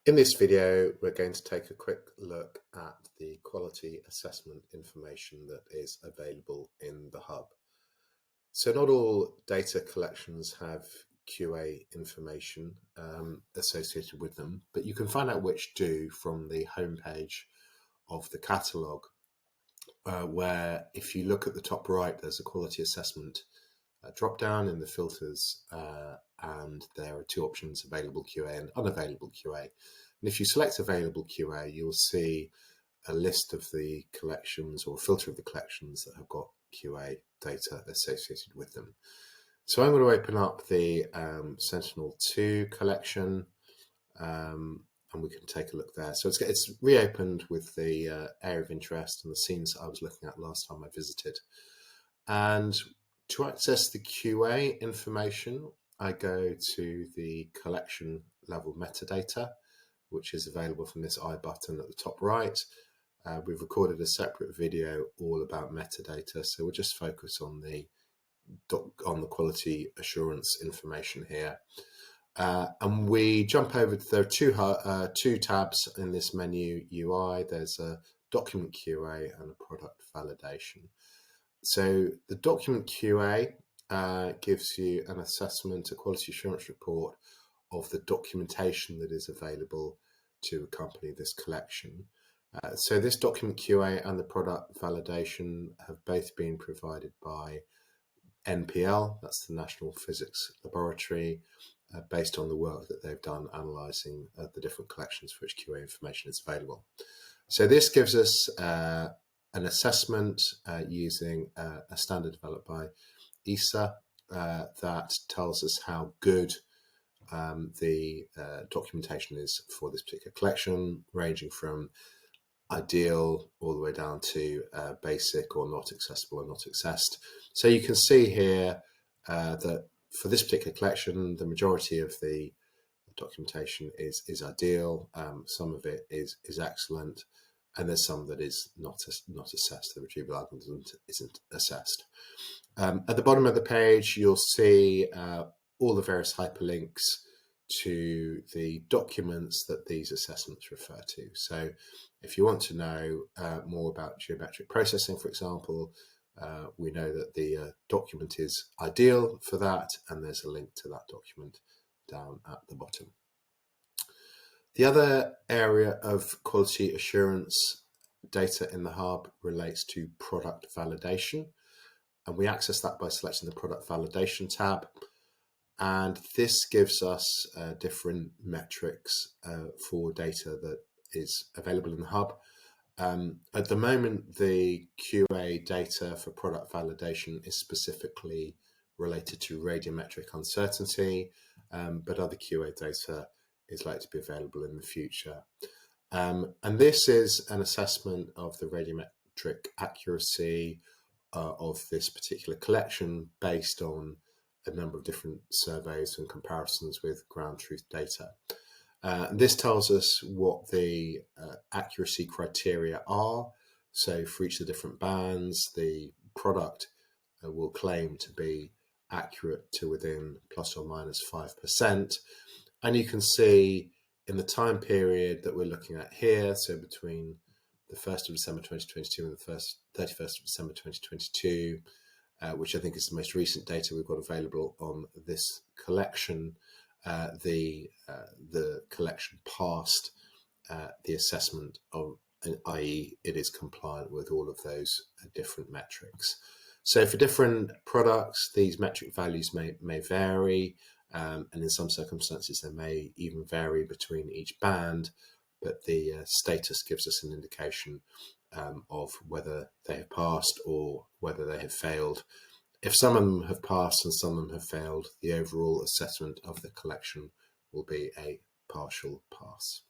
In this video, we're going to take a quick look at the quality assessment information that is available in the Hub. So not all data collections have QA information associated with them, but you can find out which do from the homepage of the catalogue, where if you look at the top right, there's a quality assessment drop down in the filters, and there are two options: available QA and unavailable QA. And if you select available QA, you'll see a list of the collections or filter of the collections that have got QA data associated with them. So I'm going to open up the Sentinel-2 collection, and we can take a look there. So it's reopened with the area of interest and the scenes that I was looking at last time I visited. And to access the QA information, I go to the collection level metadata, which is available from this I button at the top right. We've recorded a separate video all about metadata, so we'll just focus on the quality assurance information here. And we jump over, there are two tabs in this menu UI. There's a document QA and a product validation. So the document QA gives you an assessment, a quality assurance report of the documentation that is available to accompany this collection. So this document QA and the product validation have both been provided by NPL, that's the National Physics Laboratory, based on the work that they've done analysing the different collections for which QA information is available. So this gives us an assessment using a standard developed by ESA that tells us how good the documentation is for this particular collection, ranging from ideal all the way down to basic or not accessible or not accessed. So you can see here that for this particular collection, the majority of the documentation is ideal. Some of it is excellent, and there's some that is not assessed. The retrieval algorithm isn't assessed. At the bottom of the page, you'll see all the various hyperlinks to the documents that these assessments refer to. So if you want to know more about geometric processing, for example, we know that the document is ideal for that, and there's a link to that document down at the bottom. The other area of quality assurance data in the Hub relates to product validation, and we access that by selecting the product validation tab. And this gives us different metrics for data that is available in the Hub. At the moment, the QA data for product validation is specifically related to radiometric uncertainty, but other QA data is likely to be available in the future. And this is an assessment of the radiometric accuracy of this particular collection based on a number of different surveys and comparisons with ground truth data. This tells us what the accuracy criteria are. So for each of the different bands, the product will claim to be accurate to within plus or minus 5%. And you can see in the time period that we're looking at here, so between the 1st of December 2022 and the 31st of December 2022, which I think is the most recent data we've got available on this collection, the collection passed the assessment of, i.e. it is compliant with all of those different metrics. So for different products, these metric values may vary, and in some circumstances they may even vary between each band, but the status gives us an indication of whether they have passed or whether they have failed. If some of them have passed and some of them have failed, the overall assessment of the collection will be a partial pass.